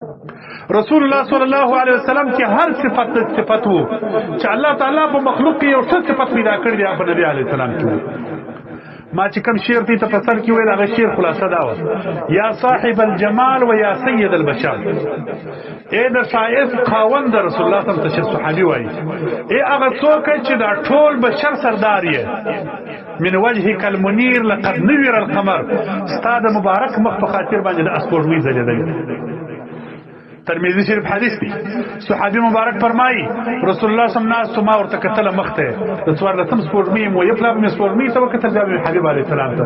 رسول الله صلی الله علیه وسلم کې هر صفت وو چې الله تعالی په مخلوق کې یو څه صفت پیدا کړی دی په نبی علیه السلام کې. ما چې کوم شعر دې تفسیر کې ویل هغه شعر خلاصه دا و: یا صاحب الجمال و یا سید البشر، اے د شایست خاوند رسول الله صلی الله علیه وسلم صحابي وایي، اے هغه څوک چې دا ټول بشر سردار یې، من وجهک المنیر لقد نور القمر، استاد مبارک مخ په خاطر باندې د اسپوږمۍ ځلېدل. ترمذی شریف حدیث دی. صحابی مبارک فرمایي رسول الله صلی الله علیه وسلم ما ورته کتل مخته د څوار د تم سپورمي مو یو پلان مې سپورمي ته وکتل د حبیب علیه السلام ته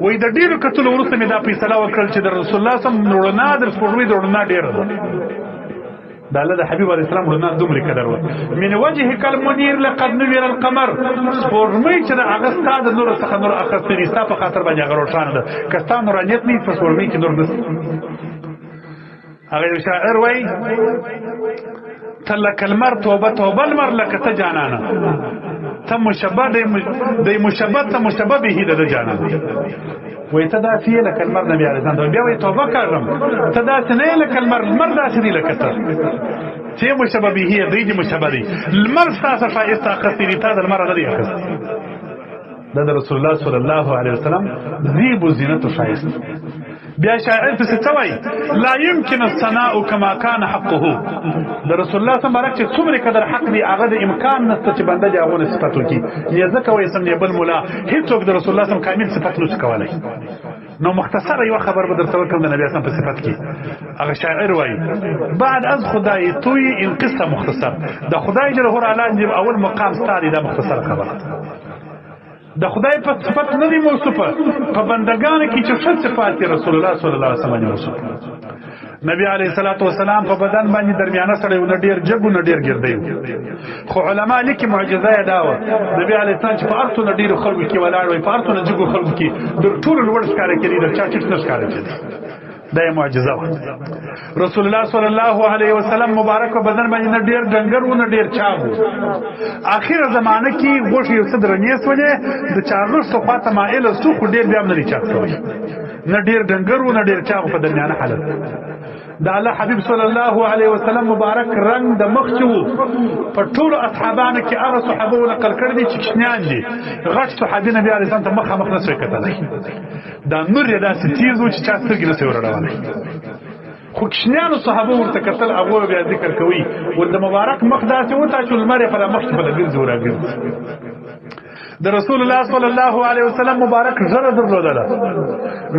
وې د ډیرو کتل ورسته مې دا فیصله وکړل چې د رسول الله صلی الله علیه وسلم ورنا د سپورمي ورنا ډیر ده دا الله د حبیب علیه السلام ورنا دومره قدر و. من وجهک المنیر لقد نور القمر، سپورمي چې د هغه ستاد نور څخه نور اخستې ستا په خاطر باندې هغه روښانه ده، کستا نورانیت نه په سپورمي کې نور ده. هغه شاعر وای تلک المر توبه توبه المر لك تجانانا، تم مشبه د مشبه ته مشبه به د جانانا وای ته دا فيه لك المر نبی علیه السلام بیا وای توبه کړم ته دا نه لك المر المر دا سړي لك ته چې مشبه به دی مشبه دی المر ساسه فایستا خسری ته د المر د اخس دا رسول الله صلی الله علیه وسلم ذیب زینت و شایست. بیا شاعر پس څوای لا يمكن الثناء كما كان حقه، د رسول الله صلی الله علیه وسلم څومره قدر حق دی هغه د امکان نشته چې بنده دی هغه صفات وکي. یا ځکه وایي سم بل مولا هیڅوک د رسول الله صلی الله علیه وسلم کامل صفات نشي کولای. نو مختصر یو خبر به درته وکړم د نبی اسلام په صفات کې. هغه شاعر وایي بعد از خدای توی این قصه مختصر، د خدای جل جلاله اول مقام ستاري دا مختصر خبره د خدای په صفت نه دی موصوفه په بندگانو کې چې څه صفات رسول الله صلی الله علیه وسلم موصوف. نبی علیه الصلاۃ والسلام په بدن باندې درمیانه سره ونه ډیر جګو نه ډیر ګرځي، خو علما لیکي معجزه دا و نبی علیه السلام چې په ارتو نه ډیر خلکو کې ولاړ وي، په ارتو نه جګو خلکو کې د ټول لوړ ښکار کوي د چا چې څه ښکار کوي دا معجزه و. رسول الله صلی الله علیه وسلم مبارک په بدن باندې نه ډیر ډنګر و نه ډیر چاغو. اخر زمانه کې غوښ یو څه درنیس ولې د چاغو صفات مائل سو خو ډیر بیا نه چاغ شوی، نه ډیر ډنګر و نه ډیر چاغو په درمیانه حالت. دا الله حبیب صلی الله علیه وسلم مبارک رنگ د مخ چې وو په ټول اصحابانو کې هغه صحابه نقل کړی دي چې کشنیان دي غټ صحابي نبی علیه السلام ته مخ مخ نه سوي کتلی، دا نور یې داسې تیز و چې چا سترګې نه سوي ورړولی، خو کشنیانو صحابه ورته کتل هغوی بیا ذکر کوي ور د مبارک مخ داسې وتا چې لمر یې په مخ کې بله ګرځي وراګرځي. د رسول الله صلی الله علیه وسلم مبارک زړه درلودله،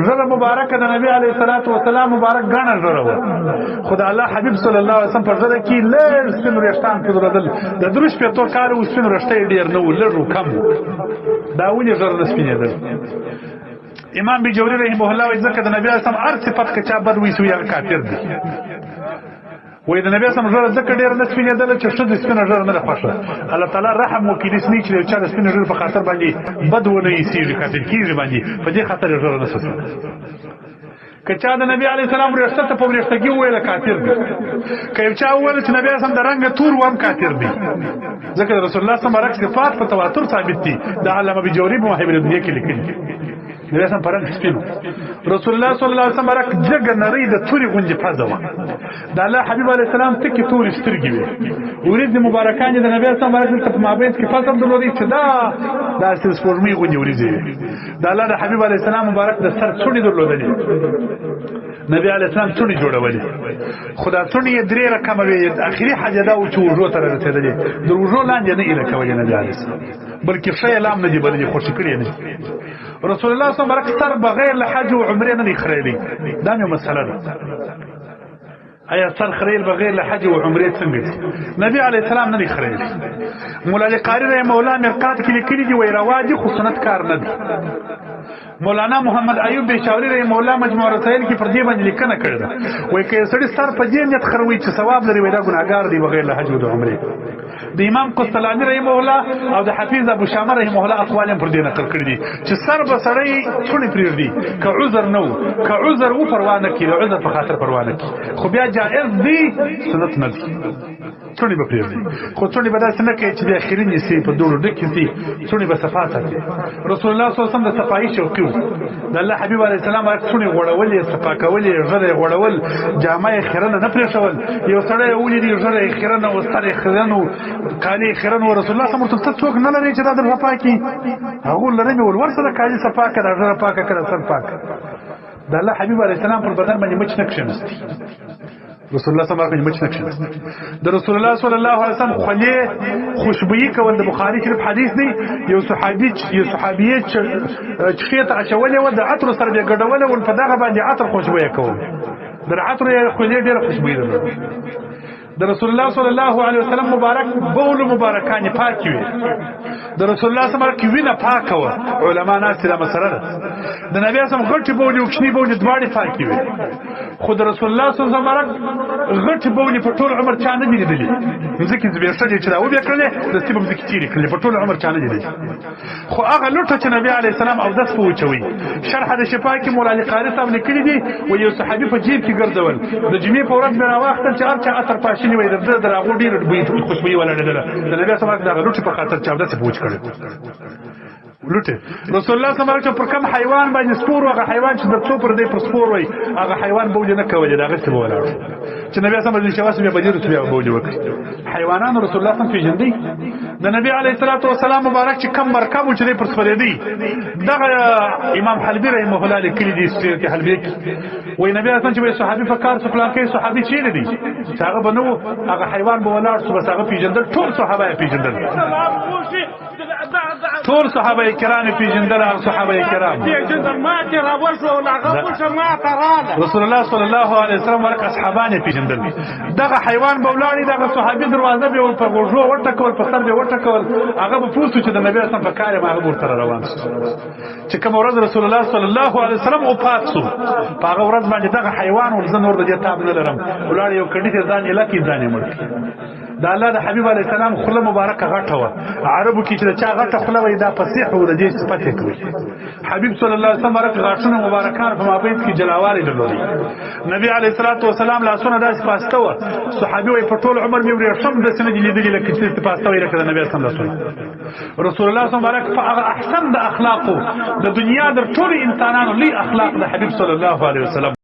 زړه مبارک د نبی علیه الصلاۃ والسلام مبارک غاڼه زړه و، خدای الله حبیب صلی الله علیه وسلم پر زړه کې لږ سپین رشتان کې درلودل، د دروش په تو کار او سپین رشته ډیر نه و، لږ کم دا ونی زړه سپینېدل. امام بیجوری رحمه الله وایي ځکه د نبی علیه السلام هر صفت که چا بد وي سو یا کافر دی. وې د نبی اسلام زړه ځکه ډیر نه سپینېدل چې څه د سپینه زړه نه خوښه. الله تعالی رحم وکړي سني چې چا د سپینه زړه په خاطر باندې بد ونه یسیږي کافر کیږي باندې په دې خاطر زړه نه سپینه. که چا د نبی علیه السلام رښتته په ورښتګي ویل کافر دی، که چا ویل چې نبی اسلام د رنګ تور وام کافر دی، ځکه رسول الله صلی الله علیه وسلم صفات په تواتر ثابت دي. د علامه بیجوری په محبر دنیا کې لیکلي نبی اسلام پرنګ سپینو، رسول الله صلی الله علیه وسلم برک جګ نری د توري غونډه فازه و. د الله حبیب علیه السلام تکي توري سترګي وي، ورید مبارکان د نبی اسلام برک په مابین کې فاصله درلودي چې دا سپورمي غونډه وريځي. د الله د حبیب علیه السلام مبارک د سر څونی درلودلې، نبی علیه السلام څونی جوړولې، خدا څونی درې رقم وي، اخري حاجه دا و چې وژو تر رسیدلې، د وژو لاندې نه اله کوي نبی علیه السلام، بلکې شی لام نه دی بلې خوشی کړی نه. رسول الله صلی الله علیه وسلم سر بغیر له حج او عمره نه خریلی، دا یو مسله ده. ایا سر خریل بغیر له حج او عمره څنګه دي؟ نبی علیه السلام نه خریلی. مولا قاری رحمه الله مرقات کې لیکلي دي وای رواجی خو سنت کار نه دي. مولانا محمد ایوب بیچاوری رحمه الله مجموع رسائل کې پر دې باندې لیکنه کړې ده، وای که سړی سر په دې نیت خروي چې ثواب لري وای دا ګناګار دی بغیر له حج او عمره. د امام قسطلانی رحمه الله او د حفیظ ابو شامه رحمه الله اقوال پر دې نقل کړی دي چې سر به سړی څونی پریږدي که عذر نو که عذر و پروا نه کړي، عذر په خاطر پروا نه کړي، خو بیا جائز دی سنت نه دی. څونی به پرېږدي خو څونی به داسې نه کوي چې د اخري نیسي په دوړو ډکې سي څونی به صفا ساتي رسول الله صلی الله علیه وسلم د صفایي شوقي و د الله حبیب علیه السلام څونی غوړول یې صفا کول یې ږیره یې غوړول جامه یې خیرنه نه پرېښول یو سړی یې ولیدي ږیره یې خیرنه و سر یې خیرن و کالي یې خیرن و رسول الله صلی الله علیه وسلم ته څوک نه لري چې دا در صفا کړي هغه لري مې ورسره کالي صفا کړه ږیره پاکه کړه سر پاک د الله حبیب علیه السلام پر بدن باندې مچ نه کښېنستی رسول الله صلی الله علیه وسلم د رسول الله صلی الله علیه وسلم خلی خوشبوئی کول د بخاری شریف حدیث دی یو صحابیه چې خېته اچولې و د عطر سره به ګډولې ول په دغه باندې عطر خوشبوئی کول در عطر خلی ډېر خوشبوئی ده د رسول الله صلی الله علیه وسلم مبارک بول مبارکان پاکي وي د رسول الله صلی الله علیه وسلم وینه پاکه و علما ناس دا مسله ده د نبی اسلام غټي بول او کشنی بول دواړي پاکي وي خو د رسول الله صلی الله علیه وسلم غټي بول په ټول عمر چا نه دي لیدلي ځکه چې بیرته چې دا و بیا کړل د سیب مزکی تیری کړل په ټول عمر چا نه دي لیدلي خو هغه لوټه چې نبی علیه السلام او داس پوچوي شرح د شفا کې مولا علی قاری صاحب لیکلي دي و یو صحابي په جیب کې ګرځول د جمعې په ورځ به راوخته چې هر چا اثر پاشي نه وي د راغو ډیر خوشبوئی ولاړه ده د نبی صلی الله علیه وسلم د لوټ په خاطر چا داسې پوښ کړي لوټه رسول الله صلی الله علیه وسلم پر کوم حیوان باندې سپور هغه حیوان چې د څو پر دې پر سپور وای هغه حیوان بوج نه کوي دا غسه ولاړ چې نبی صلی الله علیه وسلم به بدیر ته بوج وکړي حیوانان رسول الله صلی الله علیه وسلم پیژندي د نبی علیه الصلاۃ والسلام مبارک چې کم مرکب چې پر سپور دی دغه امام حلبی رحمه الله لیکلی دی چې حلبی وای نبی صلی الله علیه وسلم چې صحابي فکر سفلان کې صحابي چي دي چې هغه بنو هغه حیوان به ولاړ صبح هغه پیژندل ټول صحابه پیژندل ټول صحابه کرام پیژندل او صحابه کرام پیژندل ما چې راوښو ولا غوښه ما تراله رسول الله صلی الله علیه وسلم ورک اصحابانه پیژندل دغه حیوان بولاړي دغه صحابي دروازه به په غوښو ورټکول په سر به ورټکول هغه په پوسټ چې د نبی اسلام په کار ما هغه ورته روان چې کوم ورځ رسول الله صلی الله علیه وسلم او پاتسو په هغه ورځ باندې دغه حیوان ولزن ور د تاب نه لرم ولار یو کډی ته ځان الکی ځان مړ دا الله د حبیب علی السلام خله مبارکه غټه و عربو کې چې چا غټه خله وای دا فصیح و د دې صفته کوي حبیب صلی الله علیه وسلم مرکه غاښونه مبارکان په مابین کې جلاوالي درلودي نبی علیه الصلاۃ والسلام لاسونه داس پاسته و صحابي وای په ټول عمر مې ورې شم د سنې لیدلې لکه چې پاسته وای لکه نبی صلی الله علیه وسلم رسول الله صلی الله علیه وسلم په احسن د اخلاقو د دنیا د ټول انسانانو لوی اخلاق د حبیب صلی الله علیه وسلم